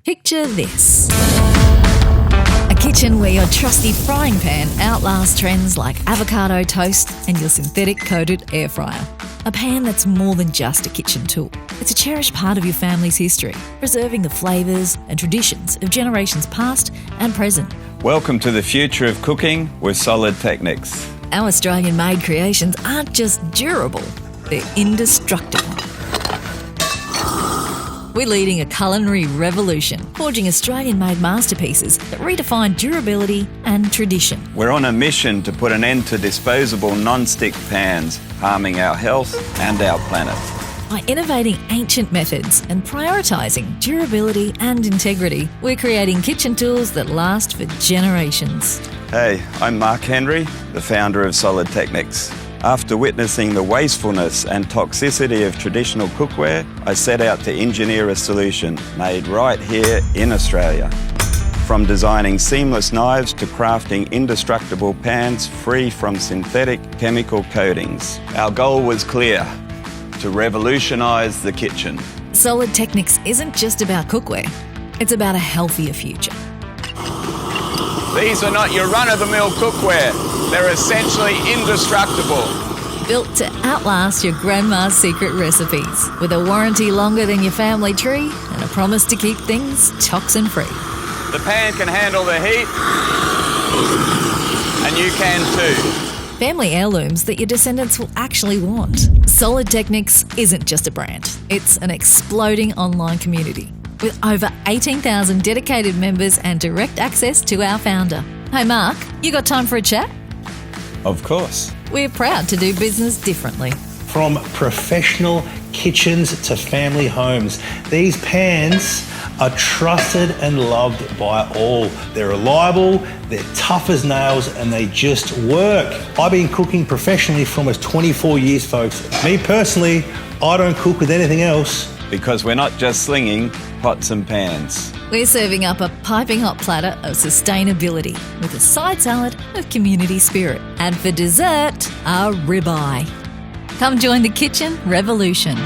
Picture this. A kitchen where your trusty frying pan outlasts trends like avocado toast and your synthetic-coated air fryer. A pan that's more than just a kitchen tool. It's a cherished part of your family's history, preserving the flavours and traditions of generations past and present. Welcome to the future of cooking with Solidteknics. Our Australian-made creations aren't just durable, they're indestructible. We're leading a culinary revolution, forging Australian-made masterpieces that redefine durability and tradition. We're on a mission to put an end to disposable non-stick pans, harming our health and our planet. By innovating ancient methods and prioritising durability and integrity, we're creating kitchen tools that last for generations. Hey, I'm Mark Henry, the founder of Solidteknics. After witnessing the wastefulness and toxicity of traditional cookware, I set out to engineer a solution made right here in Australia. From designing seamless knives to crafting indestructible pans free from synthetic chemical coatings. Our goal was clear: to revolutionise the kitchen. Solidteknics isn't just about cookware, it's about a healthier future. These are not your run-of-the-mill cookware. They're essentially indestructible. Built to outlast your grandma's secret recipes, with a warranty longer than your family tree and a promise to keep things toxin-free. The pan can handle the heat, and you can too. Family heirlooms that your descendants will actually want. Solidteknics isn't just a brand, it's an exploding online community with over 18,000 dedicated members and direct access to our founder. Hey Mark, you got time for a chat? Of course. We're proud to do business differently. From professional kitchens to family homes, these pans are trusted and loved by all. They're reliable, they're tough as nails, and they just work. I've been cooking professionally for almost 24 years, folks. Me personally, I don't cook with anything else. Because we're not just slinging pots and pans. We're serving up a piping hot platter of sustainability with a side salad of community spirit. And for dessert, our ribeye. Come join the kitchen revolution.